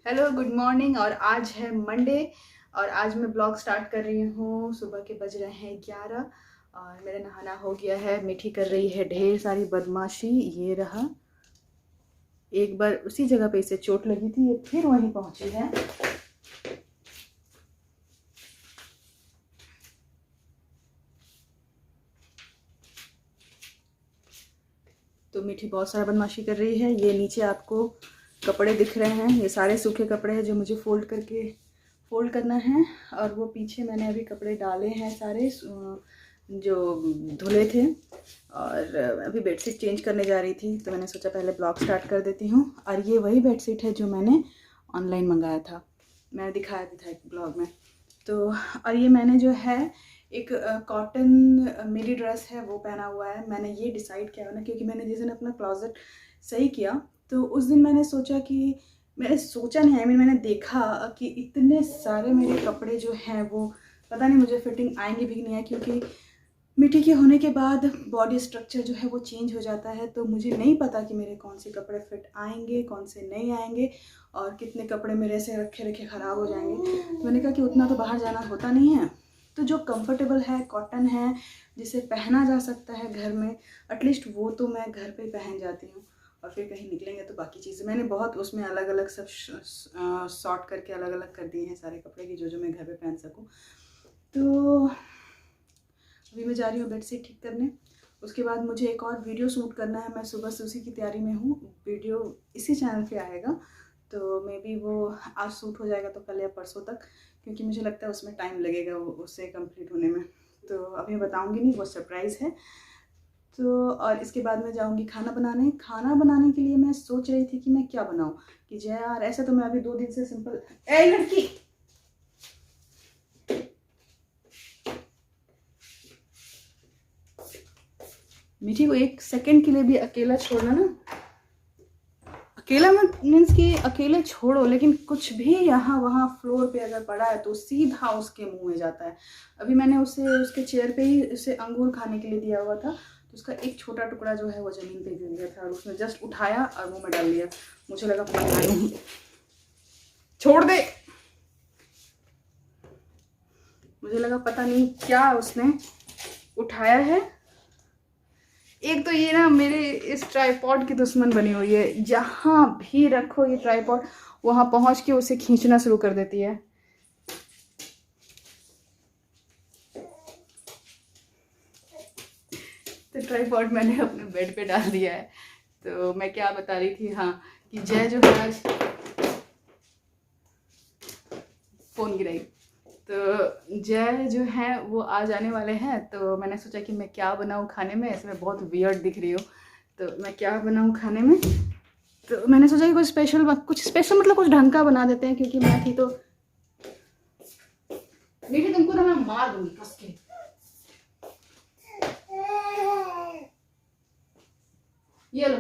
Hello good morning. और आज है मंडे और आज मैं ब्लॉग स्टार्ट कर रही हूँ। सुबह के बज रहे हैं 11 और मेरा नहाना हो गया है। मीठी कर रही है ढेर सारी बदमाशी। ये रहा, एक बार उसी जगह पे इसे चोट लगी थी, ये फिर वहीं पहुंची है। तो मीठी बहुत सारा बदमाशी कर रही है। ये नीचे आपको कपड़े दिख रहे हैं, ये सारे सूखे कपड़े हैं जो मुझे फोल्ड करना है। और वो पीछे मैंने अभी कपड़े डाले हैं सारे जो धुले थे। और अभी बेडशीट चेंज करने जा रही थी तो मैंने सोचा पहले ब्लॉग स्टार्ट कर देती हूँ। और ये वही बेडशीट है जो मैंने ऑनलाइन मंगाया था, मैंने दिखाया भी था एक ब्लॉग में। तो और ये मैंने जो है एक कॉटन मेरी ड्रेस है वो पहना हुआ है। मैंने ये डिसाइड किया ना क्योंकि मैंने जिस दिन अपना क्लोजेट सही किया तो उस दिन मैंने सोचा कि मैंने देखा कि इतने सारे मेरे कपड़े जो हैं वो पता नहीं मुझे फिटिंग आएंगे भी नहीं है, क्योंकि मिट्टी के होने के बाद बॉडी स्ट्रक्चर जो है वो चेंज हो जाता है। तो मुझे नहीं पता कि मेरे कौन से कपड़े फिट आएंगे कौन से नहीं आएंगे और कितने कपड़े मेरे से रखे रखे ख़राब हो जाएंगे। तो मैंने कहा कि उतना तो बाहर जाना होता नहीं है, तो जो कंफर्टेबल है कॉटन है जिसे पहना जा सकता है घर में, एटलीस्ट वो तो मैं घर पे पहन जाती हूँ। और फिर कहीं निकलेंगे तो बाकी चीज़ें मैंने बहुत उसमें अलग अलग सब सॉर्ट करके अलग अलग कर दिए हैं सारे कपड़े की जो मैं घर पे पहन सकूँ। तो अभी मैं जा रही हूँ बेडशीट ठीक करने। उसके बाद मुझे एक और वीडियो शूट करना है, मैं सुबह से उसी की तैयारी में हूँ। वीडियो इसी चैनल पे आएगा तो मे बी वो आज शूट हो जाएगा तो कल या परसों तक, क्योंकि मुझे लगता है उसमें टाइम लगेगा उससे कंप्लीट होने में। तो अभी बताऊँगी नहीं, वो सरप्राइज़ है। तो और इसके बाद मैं जाऊँगी खाना बनाने के लिए मैं सोच रही थी कि मैं क्या बनाऊँ। कि जय यार ऐसे तो मैं अभी 2 दिन से सिंपल लड़की मीठी को एक सेकंड के लिए भी अकेला छोड़ना ना, अकेला मत मीन्स कि अकेले छोड़ो, लेकिन कुछ भी यहाँ वहाँ फ्लोर पे अगर पड़ा है तो सीधा उसके मुंह में जाता है। अभी मैंने उसे उसके चेयर पे ही उसे अंगूर खाने के लिए दिया हुआ था तो उसका एक छोटा टुकड़ा जो है वो ज़मीन पे गिर गया था और उसने जस्ट उठाया और मुँह में डाल लिया। मुझे लगा पता नहीं, छोड़ दे, मुझे लगा पता नहीं क्या उसने उठाया है। एक तो ये ना मेरे इस ट्राईपॉड की दुश्मन बनी हुई है, जहाँ भी रखो ये ट्राईपॉड वहाँ पहुँच के उसे खींचना शुरू कर देती है। तो ट्राईपॉड मैंने अपने बेड पे डाल दिया है। तो मैं क्या बता रही थी, हाँ, कि जय जो है आज फ़ोन गिराई, तो जय जो है वो आज आने वाले हैं। तो मैंने सोचा कि मैं क्या बनाऊँ खाने में, ऐसे मैं बहुत वियर्ड दिख रही हूँ तो मैं क्या बनाऊँ खाने में। तो मैंने सोचा कि कुछ स्पेशल मतलब कुछ ढंग का बना देते हैं, क्योंकि मैं थी तो मीठी तुमको ना मैं मार दूंगी कस के। ये लो।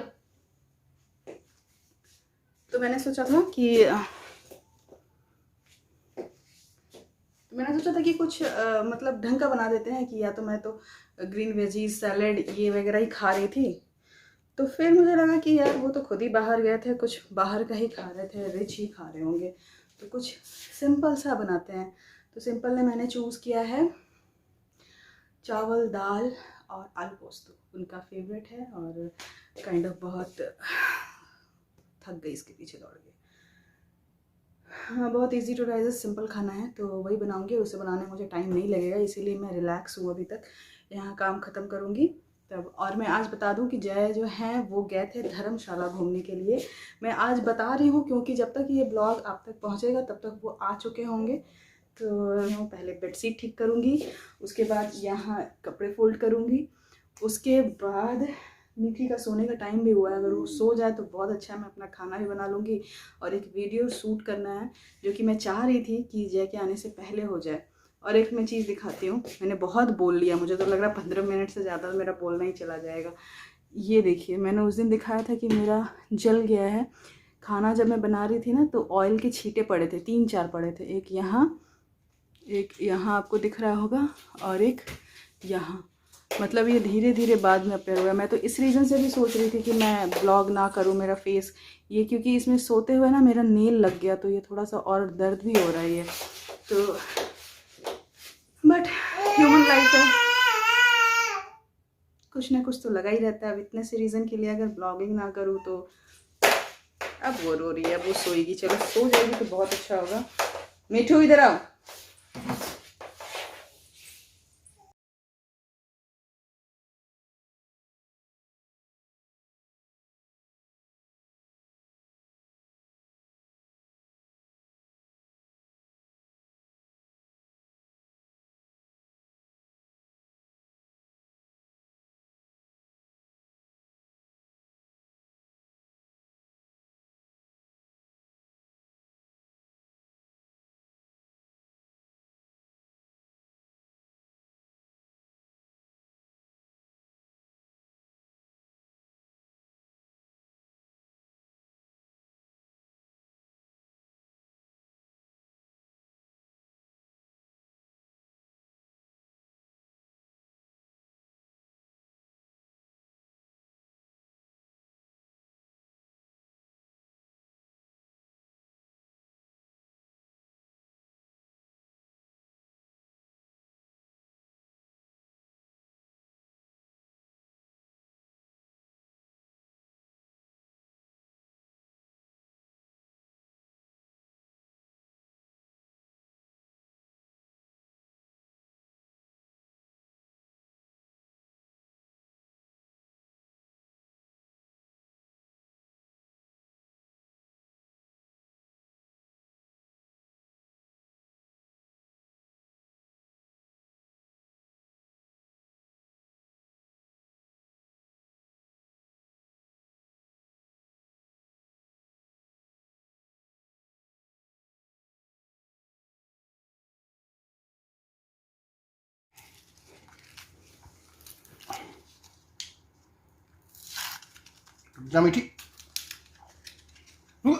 तो मैंने सोचा था कि कुछ मतलब ढंग का बना देते हैं। कि या तो मैं तो ग्रीन वेजीज सैलेड ये वगैरह ही खा रही थी, तो फिर मुझे लगा कि यार वो तो खुद ही बाहर गए थे, कुछ बाहर का ही खा रहे थे, रिच ही खा रहे होंगे, तो कुछ सिंपल सा बनाते हैं। तो सिंपल में मैंने चूज़ किया है चावल दाल और आलू पोस्तो, उनका फेवरेट है। और काइंड ऑफ बहुत थक गई इसके पीछे दौड़ के। हाँ, बहुत इजी टू डाइजेस्ट सिंपल खाना है तो वही बनाऊंगी। उसे बनाने में मुझे टाइम नहीं लगेगा, इसीलिए मैं रिलैक्स हूँ अभी तक, यहाँ काम ख़त्म करूँगी तब। और मैं आज बता दूँ कि जय जो है वो गए थे धर्मशाला घूमने के लिए। मैं आज बता रही हूँ क्योंकि जब तक ये ब्लॉग आप तक पहुँचेगा तब तक वो आ चुके होंगे। तो मैं पहले बेडशीट ठीक करूँगी, उसके बाद यहाँ कपड़े फोल्ड करूँगी, उसके बाद मीठी का सोने का टाइम भी हुआ है, अगर वो सो जाए तो बहुत अच्छा है, मैं अपना खाना भी बना लूँगी। और एक वीडियो शूट करना है जो कि मैं चाह रही थी कि जय के आने से पहले हो जाए। और एक मैं चीज़ दिखाती हूँ, मैंने बहुत बोल लिया, मुझे तो लग रहा है 15 मिनट से ज़्यादा मेरा बोलना ही चला जाएगा। ये देखिए, मैंने उस दिन दिखाया था कि मेरा जल गया है खाना। जब मैं बना रही थी ना तो ऑयल के छींटे पड़े थे, 3-4 पड़े थे, एक यहाँ आपको दिख रहा होगा और एक यहाँ। मतलब ये धीरे धीरे बाद में अपेयर हुआ। मैं तो इस रीज़न से भी सोच रही थी कि मैं ब्लॉग ना करूँ मेरा फेस, ये क्योंकि इसमें सोते हुए ना मेरा नेल लग गया, तो ये थोड़ा सा और दर्द भी हो रहा है ये तो। बट ह्यूमन लाइफ है, कुछ ना कुछ तो लगा ही रहता है। अब इतने से रीज़न के लिए अगर ब्लॉगिंग ना करूँ तो। अब वो रो रही है, वो सोएगी, चलो सो जाएगी तो बहुत अच्छा होगा। मिठू इधर आओ। जा मीठी। हाँ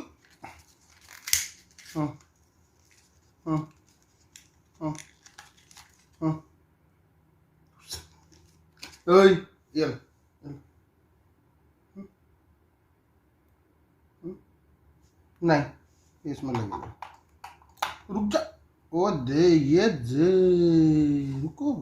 हाँ हाँ हाँ। ओए ये नहीं, इसमें लगेगा। रुक जा। ओ दे ये दे, रुको।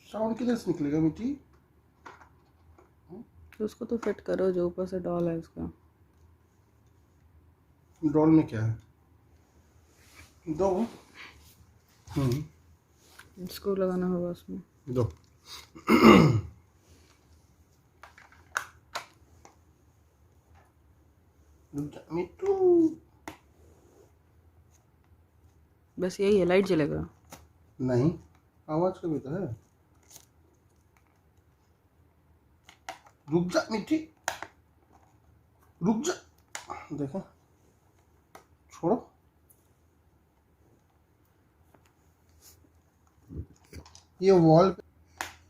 साउंड किधर से निकलेगा मीठी? तो उसको तो फिट करो जो ऊपर से डॉल है उसका। डॉल में क्या है? दो। इसको लगाना होगा उसमें। दो। मिट्टू। बस यही है, लाइट जलेगा? नहीं, आवाज का भी तो है। रुक जा मिट्टी, रुक जा। देखा, छोड़ो। ये वॉल पे।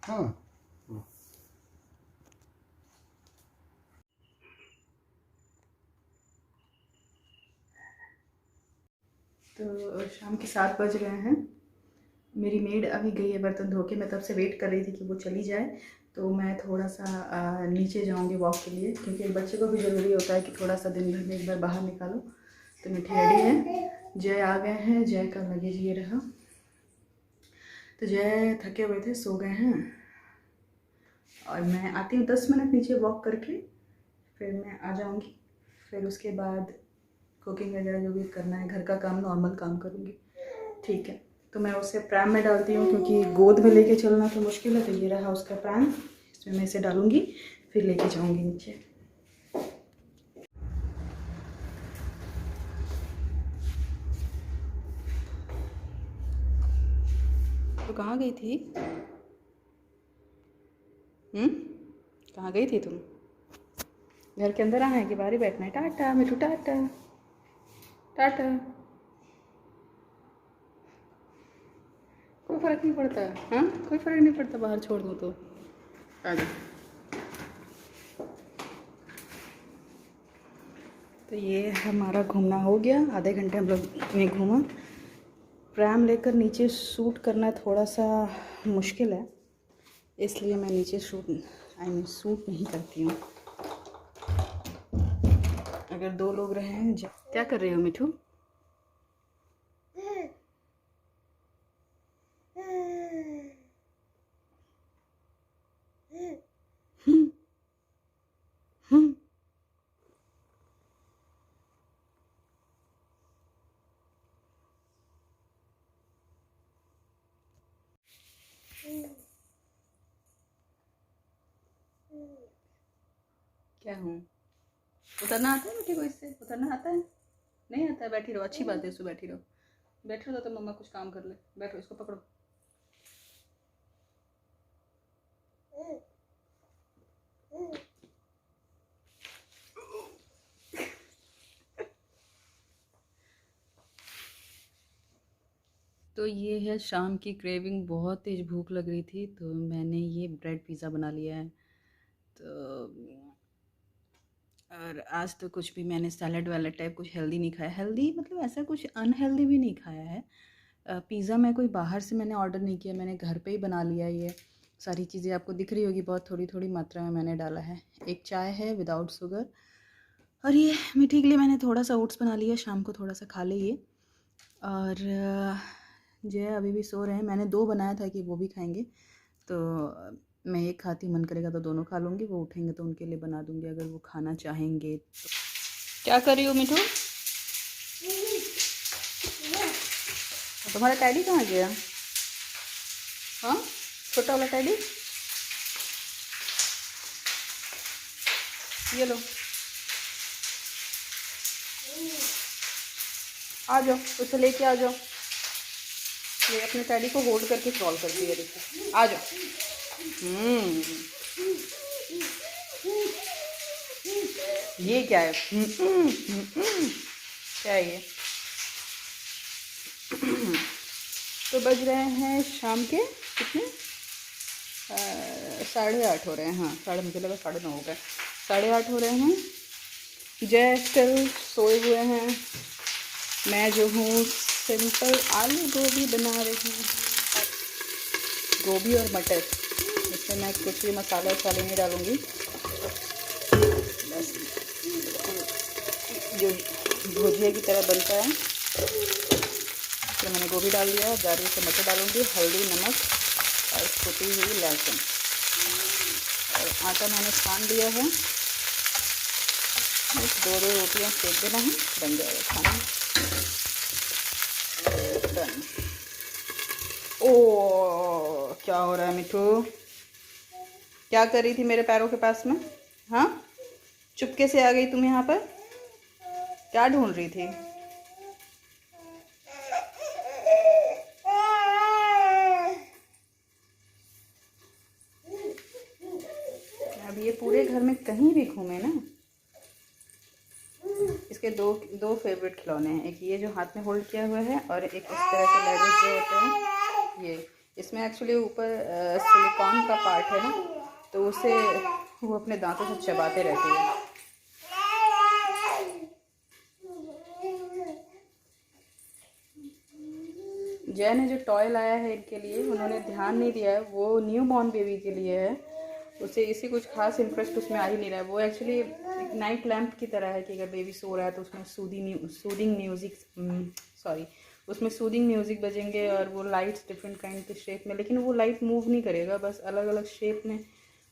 हाँ तो शाम के 7 बज रहे हैं। मेरी मेड अभी गई है बर्तन धो के। मैं तब से वेट कर रही थी कि वो चली जाए, तो मैं थोड़ा सा नीचे जाऊंगी वॉक के लिए, क्योंकि बच्चे को भी ज़रूरी होता है कि थोड़ा सा दिन भर में एक बार बाहर निकालो। तो मिठी रेडी है, जय आ गए हैं, जय का लगेज ये रहा। तो जय थके हुए थे, सो गए हैं, और मैं आती हूँ 10 मिनट नीचे वॉक करके, फिर मैं आ जाऊँगी। फिर उसके बाद कुकिंग वगैरह जो भी करना है, घर का काम, नॉर्मल काम करूँगी। ठीक है, तो मैं उसे प्रैम में डालती हूँ, क्योंकि गोद में लेके चलना तो मुश्किल है। तो ये रहा उसका प्रैम, इसमें मैं इसे डालूँगी, फिर लेके जाऊँगी नीचे। तो कहाँ गई थी? कहाँ गई थी तुम? घर के अंदर आना है कि बाहर ही बैठना है? टाटा मिठू, टाटा टाटा। फ़र्क नहीं पड़ता? हाँ, कोई फ़र्क नहीं पड़ता बाहर छोड़ दूँ तो? आ जा। तो ये हमारा घूमना हो गया, आधे घंटे हम लोग ने घूमा। प्रैम लेकर नीचे शूट करना थोड़ा सा मुश्किल है, इसलिए मैं नीचे शूट नहीं करती हूँ। अगर 2 लोग रहे हैं क्या कर रहे हो मिठू? क्या हूँ? उतरना आता है बेटी को? इससे उतरना आता है? नहीं आता है? बैठी रहो, अच्छी बात है, इसको बैठी रहो। बैठी रहो तो मम्मा कुछ काम कर ले। बैठो, इसको पकड़ो। तो ये है शाम की क्रेविंग, बहुत तेज़ भूख लग रही थी तो मैंने ये ब्रेड पिज़्ज़ा बना लिया है। तो और आज तो कुछ भी मैंने सैलड वैलड टाइप कुछ हेल्दी नहीं खाया। हेल्दी मतलब ऐसा कुछ अनहेल्दी भी नहीं खाया है। पिज़्ज़ा मैं कोई बाहर से मैंने ऑर्डर नहीं किया, मैंने घर पे ही बना लिया। ये सारी चीज़ें आपको दिख रही होगी, बहुत थोड़ी थोड़ी मात्रा में मैंने डाला है। एक चाय है विदाउट शुगर, और ये मीठी के लिए मैंने थोड़ा सा ओट्स बना लिया, शाम को थोड़ा सा खा लिए। और जो है अभी भी सो रहे हैं। मैंने 2 बनाया था कि वो भी खाएंगे, तो मैं एक खाती, मन करेगा तो दोनों खा लूँगी। वो उठेंगे तो उनके लिए बना दूँगी अगर वो खाना चाहेंगे तो। क्या कर रही हो मिठू? तुम्हारा टैडी कहाँ गया? हाँ, छोटा वाला टैडी, ये लो, आ जाओ, उसे लेके आ जाओ। ये अपने टैडी को होल्ड करके क्रॉल करती है, देखो, आ जाओ। ये क्या है? क्या है ये? तो बज रहे हैं शाम के कितने? 8:30 हो रहे हैं। हाँ, साढ़े, मुझे लगा 9:30 हो गए। 8:30 हो रहे हैं। जय कल सोए हुए हैं। मैं जो हूँ सिंपल आलू गोभी बना रही हूँ, गोभी और मटर। इसमें मैं कुछ भी मसाला वसाले नहीं डालूँगी, बस जो भुजिया की तरह बनता है। तो मैंने गोभी डाल दिया, गाजर से मटर डालूँगी, हल्दी, नमक और कुटी हुई लहसुन। और आटा मैंने छान दिया है, 2 रोटियां सेक देना है, बन जाएगा खाना। डन। ओ, क्या हो रहा है मिठू? क्या कर रही थी मेरे पैरों के पास में? हाँ, चुपके से आ गई तुम यहाँ पर? क्या ढूंढ रही थी? अब ये पूरे घर में कहीं भी घूमे ना, इसके दो फेवरेट खिलौने हैं। एक ये जो हाथ में होल्ड किया हुआ है, और एक इस तरह के लेगोस जो होते हैं ये। इसमें एक्चुअली ऊपर सिलिकॉन का पार्ट है ना, तो उसे वो अपने दांतों से चबाते रहती है। जय ने जो टॉय लाया है इनके लिए, उन्होंने ध्यान नहीं दिया है, वो न्यू बॉर्न बेबी के लिए है। उसे इसी कुछ खास इंटरेस्ट उसमें आ ही नहीं रहा है। वो एक्चुअली एक नाइट लैम्प की तरह है कि अगर बेबी सो रहा है तो उसमें उसमें सूदिंग म्यूज़िक बजेंगे, और वो लाइट्स डिफरेंट काइंड के शेप में, लेकिन वो लाइट मूव नहीं करेगा, बस अलग अलग शेप में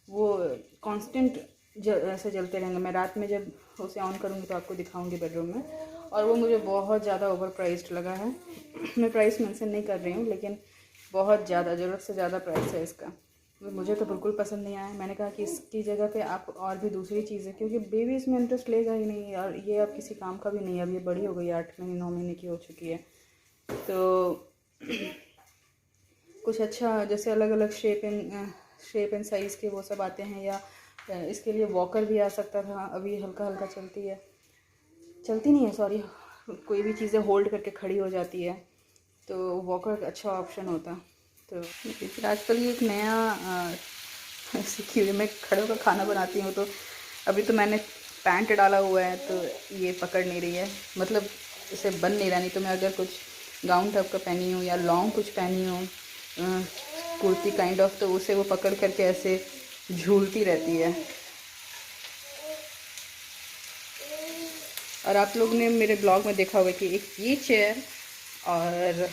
वो कांस्टेंट ऐसे जलते रहेंगे। मैं रात में जब उसे ऑन करूँगी तो आपको दिखाऊंगी बेडरूम में। और वो मुझे बहुत ज़्यादा ओवर प्राइस्ड लगा है। मैं प्राइस मेंशन नहीं कर रही हूँ, लेकिन बहुत ज़्यादा, ज़रूरत से ज़्यादा प्राइस है इसका। मुझे तो बिल्कुल पसंद नहीं आया। मैंने कहा कि इसकी जगह पे आप और भी दूसरी चीज़ें, क्योंकि बेबी इसमें इंटरेस्ट लेगा ही नहीं, और ये अब किसी काम का भी नहीं है। अब ये बड़ी हो गई, 8 महीने 9 महीने की हो चुकी है। तो कुछ अच्छा, जैसे अलग अलग शेप एंड साइज़ के वो सब आते हैं, या इसके लिए वॉकर भी आ सकता था। अभी हल्का हल्का चलती नहीं है, सॉरी, कोई भी चीज़ें होल्ड करके खड़ी हो जाती है, तो वॉकर अच्छा ऑप्शन होता। तो फिर आजकल ये एक नया सीखी हुई, मैं खड़े होकर खाना बनाती हूँ तो अभी तो मैंने पैंट डाला हुआ है तो ये पकड़ नहीं रही है, मतलब इसे बन नहीं रहा। नहीं तो मैं अगर कुछ गाउन टाइप का पहनी हूँ या लॉन्ग कुछ पहनी हूँ, कुर्ती काइंड ऑफ, तो उसे वो पकड़ करके ऐसे झूलती रहती है। और आप लोग ने मेरे ब्लॉग में देखा होगा कि एक ये चेयर और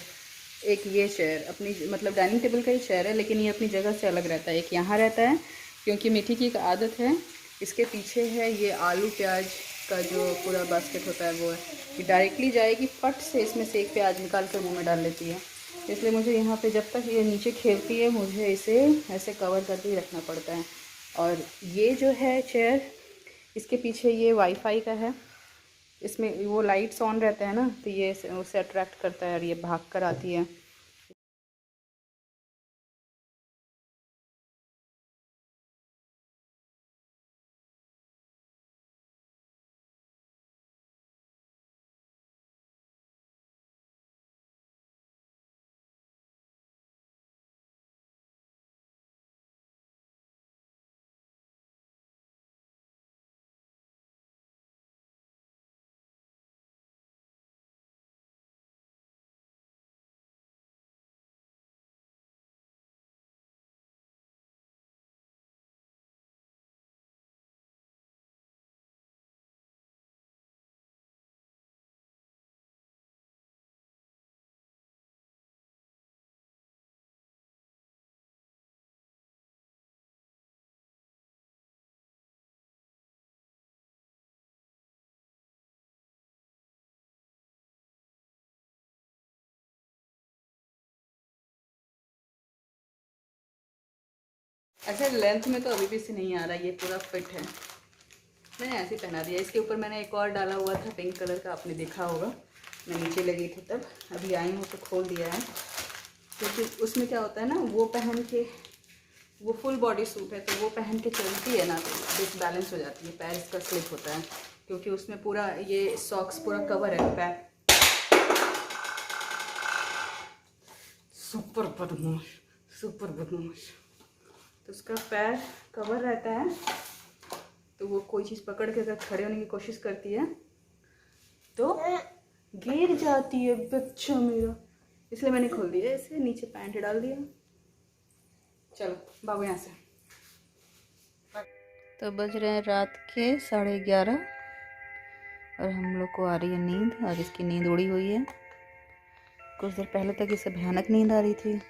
एक ये चेयर अपनी, मतलब डाइनिंग टेबल का ही चेयर है, लेकिन ये अपनी जगह से अलग रहता है। एक यहाँ रहता है क्योंकि मीठी की एक आदत है, इसके पीछे है ये आलू प्याज का जो पूरा बास्केट होता है वो है कि डायरेक्टली जाएगी, फट से इसमें से एक प्याज निकाल कर मुँह में डाल लेती है। इसलिए मुझे यहाँ पे जब तक ये नीचे खेलती है मुझे इसे ऐसे कवर करके ही रखना पड़ता है। और ये जो है चेयर, इसके पीछे ये वाईफाई का है, इसमें वो लाइट्स ऑन रहते हैं ना, तो ये उसे अट्रैक्ट करता है और ये भाग कर आती है। अच्छा, लेंथ में तो अभी भी से नहीं आ रहा, ये पूरा फिट है। मैंने ऐसे ही पहना दिया। इसके ऊपर मैंने एक और डाला हुआ था पिंक कलर का, आपने देखा होगा, मैं नीचे लगी थी तब, अभी आई हूँ तो खोल दिया है। क्योंकि उसमें क्या होता है ना, वो पहन के, वो फुल बॉडी सूट है तो वो पहन के चलती है ना तो डिसबैलेंस हो जाती है, पैर इसका स्लिप होता है, क्योंकि उसमें पूरा ये सॉक्स पूरा कवर है पैर। सुपर बदमाश, सुपर बदमाश। तो उसका पैर कवर रहता है, तो वो कोई चीज़ पकड़ के अगर खड़े होने की कोशिश करती है तो गिर जाती है बच्चा मेरा, इसलिए मैंने खोल दिया इसे, नीचे पैंट डाल दिया। चलो भागो यहाँ से। तो बज रहे हैं रात के 11:30 और हम लोग को आ रही है नींद। और इसकी नींद उड़ी हुई है, कुछ देर पहले तक इसे भयानक नींद आ रही थी।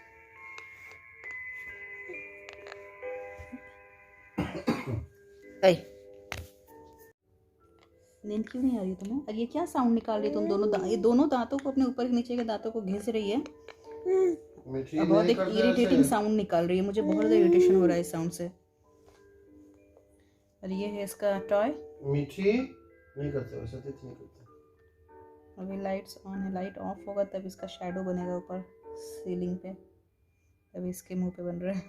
नींद क्यों नहीं आ रही तुम्हें? और ये क्या साउंड निकाल रही है तुम? ये दोनों दांतों को, अपने ऊपर नीचे के दांतों को घिस रही है। बहुत एक इरिटेटिंग साउंड निकाल रही है, मुझे बहुत ज़्यादा इरिटेशन हो रहा है इस साउंड से। और ये है इसका टॉय। मीठी नहीं करते वैसे, नहीं करते। अभी लाइट्स ऑन है, लाइट ऑफ होगा तब इसका शैडो बनेगा ऊपर सीलिंग पे, अभी इसके मुंह पे बन रहा है।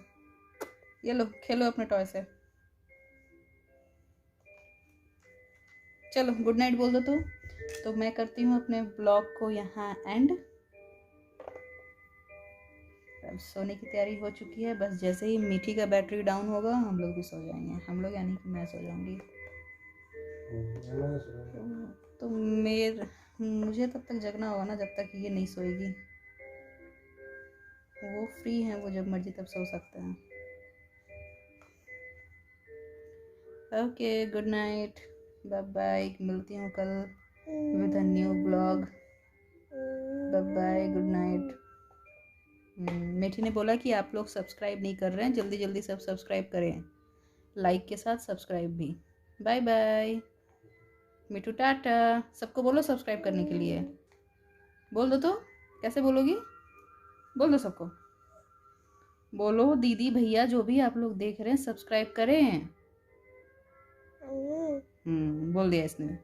ये लो खेलो अपने टॉय से। चलो गुड नाइट बोल दो तो मैं करती हूँ अपने ब्लॉग को यहाँ एंड। अब सोने की तैयारी हो चुकी है, बस जैसे ही मीठी का बैटरी डाउन होगा हम लोग भी सो जाएंगे। हम लोग यानी कि मैं सो जाऊंगी। तो मुझे तब तक जगना होगा ना जब तक ये नहीं सोएगी। वो फ्री है, वो जब मर्जी तब सो सकते हैं। Okay good night, bye bye, मिलती हूँ कल with a new blog. Bye bye, good night. Mithi ने बोला कि आप लोग सब्सक्राइब नहीं कर रहे हैं, जल्दी जल्दी सब सब्सक्राइब करें, लाइक के साथ सब्सक्राइब भी। बाय बाय मिठू, टाटा। सबको बोलो सब्सक्राइब करने के लिए, बोल दो तो। कैसे बोलोगी? बोल दो सबको, बोलो दीदी भैया जो भी आप लोग देख रहे हैं सब्सक्राइब करें। बोल दिया इसने।